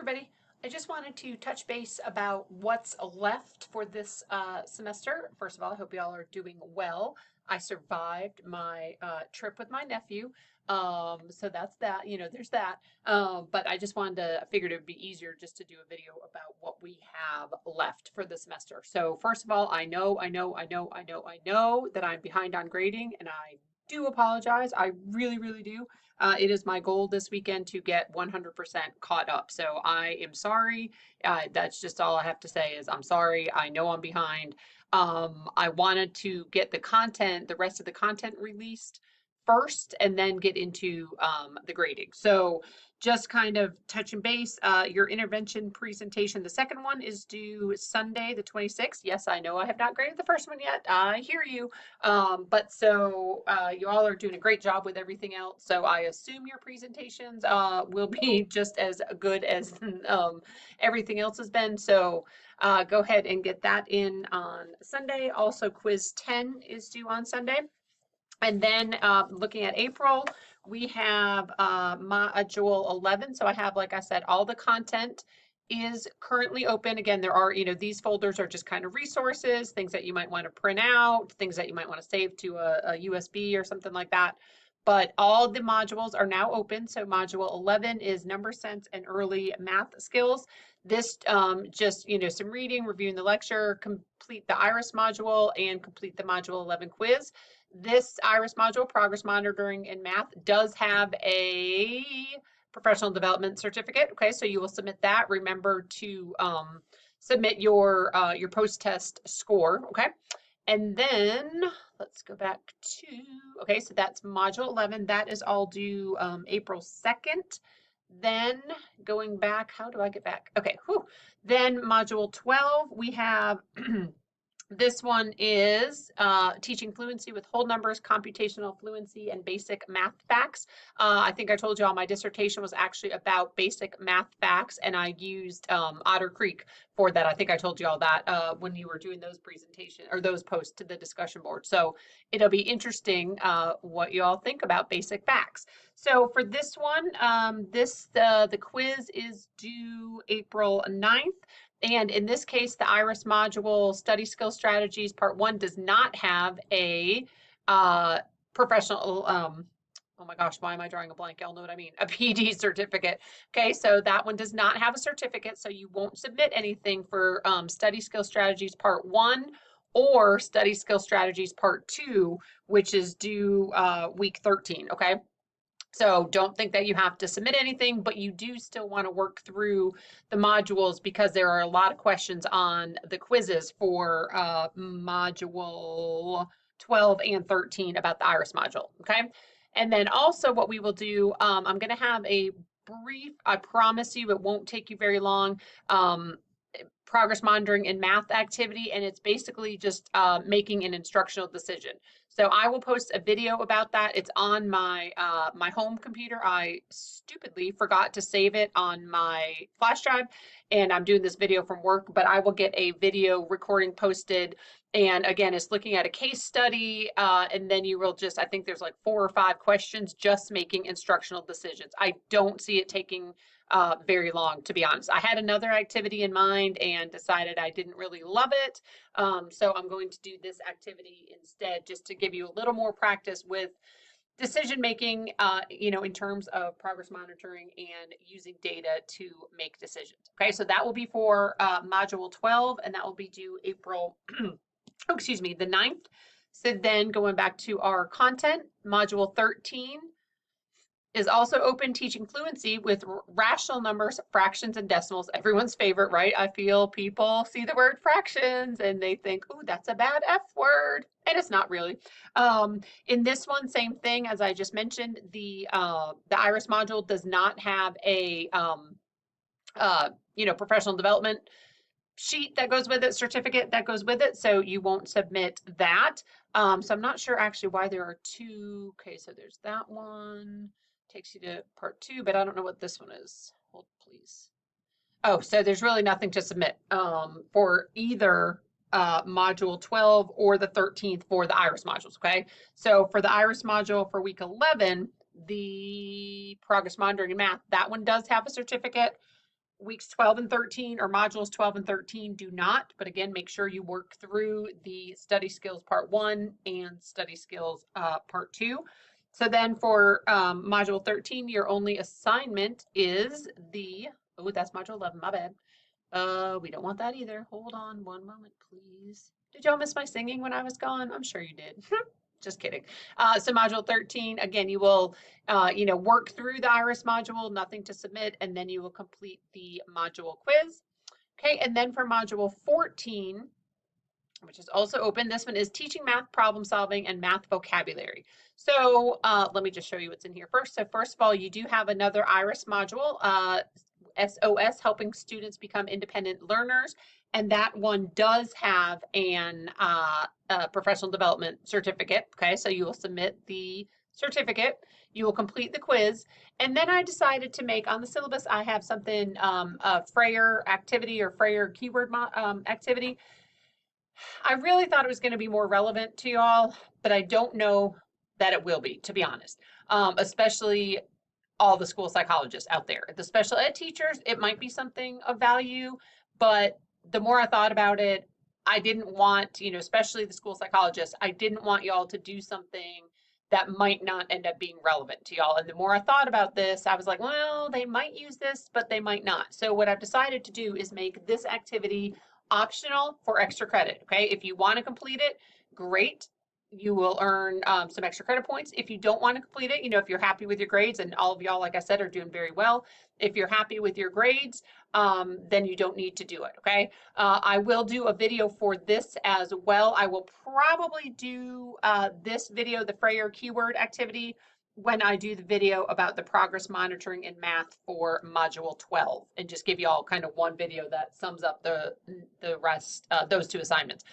everybody. I just wanted to touch base about what's left for this semester. First of all, I hope y'all are doing well. I survived my trip with my nephew. So that's that, there's that. But I just wanted to, I figured it would be easier just to do a video about what we have left for the semester. So first of all, I know that I'm behind on grading and I do apologize. I really, really do. It is my goal this weekend to get 100% caught up. So I am sorry. That's just all I have to say is I'm sorry. I know I'm behind. I wanted to get the rest of the content released first and then get into the grading. So just kind of touching base, your intervention presentation. The second one is due Sunday, the 26th. Yes, I know I have not graded the first one yet. I hear you. But so you all are doing a great job with everything else. So I assume your presentations will be just as good as everything else has been. So go ahead and get that in on Sunday. Also, quiz 10 is due on Sunday. And then looking at April, we have module 11. So I have, like I said, all the content is currently open. Again, there are, these folders are just kind of resources, things that you might want to print out, things that you might want to save to a USB or something like that. But all the modules are now open. So module 11 is number sense and early math skills. This just, some reading, reviewing the lecture, complete the IRIS module, and complete the module 11 quiz. This IRIS module, progress monitoring in math, does have a professional development certificate. Okay, so you will submit that. Remember to submit your post-test score. Okay, and then let's go back to, okay, so that's module 11. That is all due April 2nd. Then going back, how do I get back? Okay, whew. Then module 12, we have this one is teaching fluency with whole numbers, computational fluency, and basic math facts. I think I told you all my dissertation was actually about basic math facts, and I used Otter Creek for that. I think I told you all that when you were doing those presentations or those posts to the discussion board. So it'll be interesting what you all think about basic facts. So for this one, the quiz is due April 9th. And in this case, the IRIS module study skill strategies part 1 does not have a professional, oh my gosh, why am I drawing a blank? Y'all know what I mean, a PD certificate. Okay, so that one does not have a certificate, so you won't submit anything for study skill strategies part 1 or study skill strategies part 2, which is due week 13, okay? So don't think that you have to submit anything, but you do still want to work through the modules because there are a lot of questions on the quizzes for module 12 and 13 about the IRIS module, okay? And then also what we will do, I'm going to have a brief, I promise you it won't take you very long, progress monitoring and math activity, and it's basically just making an instructional decision. So I will post a video about that. It's on my my home computer. I stupidly forgot to save it on my flash drive, and I'm doing this video from work, but I will get a video recording posted. And again, it's looking at a case study, and then you will just, I think there's like 4 or 5 questions, just making instructional decisions. I don't see it taking very long, to be honest. I had another activity in mind and decided I didn't really love it. So I'm going to do this activity instead, just to give you a little more practice with decision making, in terms of progress monitoring and using data to make decisions. Okay, so that will be for module 12, and that will be due April, oh, excuse me, the 9th. So then going back to our content, module 13 is also open, teaching fluency with rational numbers, fractions, and decimals. Everyone's favorite, right? I feel people see the word fractions and they think, "Ooh, that's a bad F word," and it's not really. In this one, same thing as I just mentioned. The IRIS module does not have a professional development sheet that goes with it, certificate that goes with it, so you won't submit that. So I'm not sure actually why there are 2. Okay, so there's that one. Takes you to part 2, but I don't know what this one is. Hold, please. Oh, so there's really nothing to submit for either module 12 or the 13th for the IRIS modules, okay? So for the IRIS module for week 11, the progress monitoring and math, that one does have a certificate. weeks 12 and 13 or modules 12 and 13 do not, but again, make sure you work through the study skills part 1 and study skills part 2. So then for module 13, your only assignment is the, oh, that's module 11, my bad. We don't want that either. Hold on one moment, please. Did y'all miss my singing when I was gone? I'm sure you did. Just kidding. So module 13, again, you will, work through the IRIS module, nothing to submit, and then you will complete the module quiz. Okay, and then for module 14, which is also open, this one is teaching math problem solving and math vocabulary. So let me just show you what's in here first. So first of all, you do have another IRIS module, SOS, helping students become independent learners. And that one does have an professional development certificate. Okay, so you will submit the certificate, you will complete the quiz, and then I decided to make on the syllabus, I have something, a Frayer activity or Frayer keyword activity. I really thought it was going to be more relevant to y'all, but I don't know that it will be, to be honest, especially all the school psychologists out there. The special ed teachers, it might be something of value, but the more I thought about it, I didn't want, especially the school psychologists, I didn't want y'all to do something that might not end up being relevant to y'all. And the more I thought about this, I was like, well, they might use this, but they might not. So what I've decided to do is make this activity optional for extra credit. Okay, if you want to complete it, great. You will earn some extra credit points. If you don't want to complete it, if you're happy with your grades, and all of y'all, like I said, are doing very well. If you're happy with your grades, then you don't need to do it, okay? I will do a video for this as well. I will probably do this video, the Frayer keyword activity, when I do the video about the progress monitoring in math for module 12, and just give you all kind of one video that sums up the rest, those 2 assignments.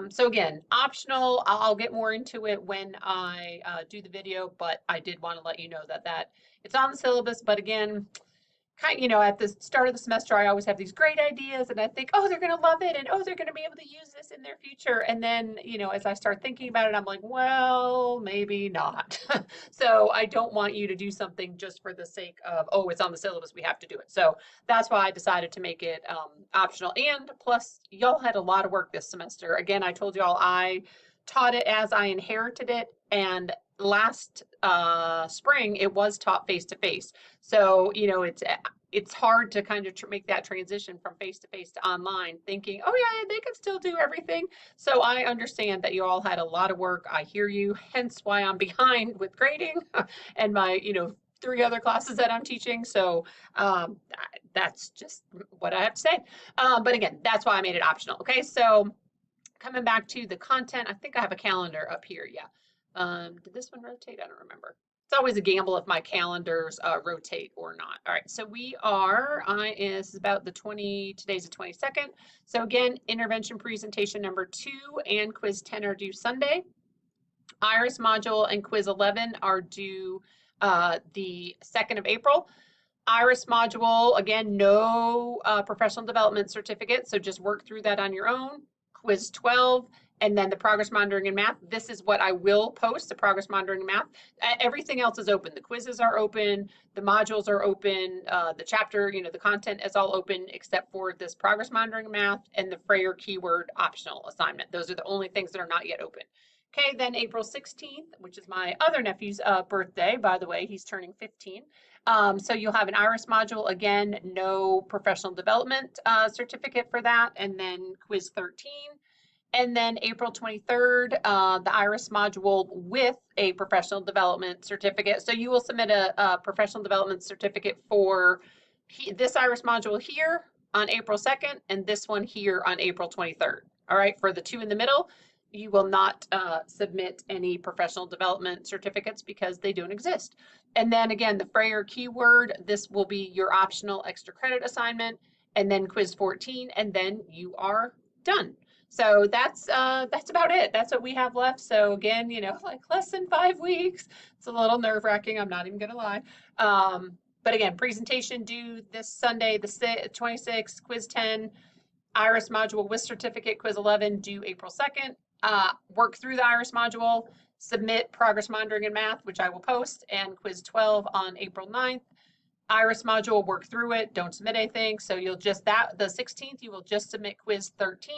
So again, optional. I'll get more into it when I do the video, but I did want to let you know that it's on the syllabus. But again, at the start of the semester, I always have these great ideas and I think, oh, they're going to love it. And oh, they're going to be able to use this in their future. And then, as I start thinking about it, I'm like, well, maybe not. So I don't want you to do something just for the sake of, oh, it's on the syllabus, we have to do it. So that's why I decided to make it optional. And plus, y'all had a lot of work this semester. Again, I told y'all I taught it as I inherited it. And last spring, it was taught face-to-face. So, it's hard to kind of make that transition from face-to-face to online, thinking, oh yeah, they can still do everything. So I understand that you all had a lot of work. I hear you, hence why I'm behind with grading and my, 3 other classes that I'm teaching. So that's just what I have to say. But again, that's why I made it optional. Okay, so coming back to the content, I think I have a calendar up here. Yeah. Did this one rotate? I don't remember. It's always a gamble if my calendars rotate or not. All right, so this is about today's the 22nd. So again, intervention presentation number 2 and quiz 10 are due Sunday. IRIS module and quiz 11 are due the 2nd of April. IRIS module, again, no professional development certificate, so just work through that on your own. Quiz 12, and then the progress monitoring in math. This is what I will post, the progress monitoring in math. Everything else is open. The quizzes are open, the modules are open, the chapter, the content is all open except for this progress monitoring in math and the Frayer keyword optional assignment. Those are the only things that are not yet open. Okay, then April 16th, which is my other nephew's birthday, by the way, he's turning 15. So you'll have an IRIS module, again, no professional development certificate for that, and then quiz 13. And then April 23rd, the IRIS module with a professional development certificate. So you will submit a professional development certificate for this IRIS module here on April 2nd, and this one here on April 23rd. All right, for the 2 in the middle, you will not submit any professional development certificates because they don't exist. And then again, the Frayer keyword, this will be your optional extra credit assignment, and then quiz 14, and then you are done. So that's about it. That's what we have left. So again, like less than 5 weeks. It's a little nerve-wracking, I'm not even gonna lie. But again, presentation due this Sunday, the 26th, quiz 10, IRIS module with certificate, quiz 11 due April 2nd. Work through the IRIS module, submit progress monitoring in math, which I will post, and quiz 12 on April 9th. Iris module, work through it, don't submit anything. So you'll just the 16th, you will just submit quiz 13.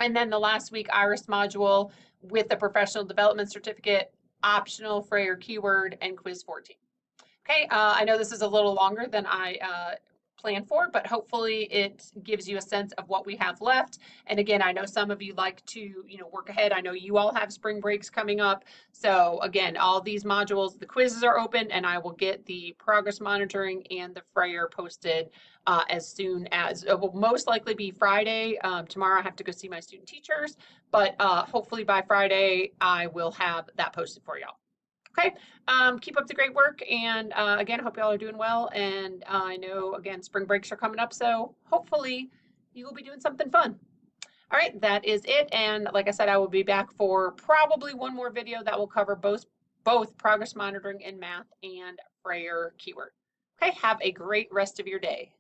And then the last week, Iris module with the professional development certificate, optional Frayer keyword, and quiz 14. Okay, I know this is a little longer than I planned for, but hopefully it gives you a sense of what we have left. And again, I know some of you like to, work ahead. I know you all have spring breaks coming up. So again, all these modules, the quizzes are open, and I will get the progress monitoring and the Frayer posted as soon as it will most likely be Friday. Tomorrow I have to go see my student teachers, but hopefully by Friday I will have that posted for y'all. Okay, keep up the great work. And again, I hope y'all are doing well. And I know, again, spring breaks are coming up. So hopefully you will be doing something fun. All right, that is it. And like I said, I will be back for probably one more video that will cover both progress monitoring in math and Frayer keyword. Okay, have a great rest of your day.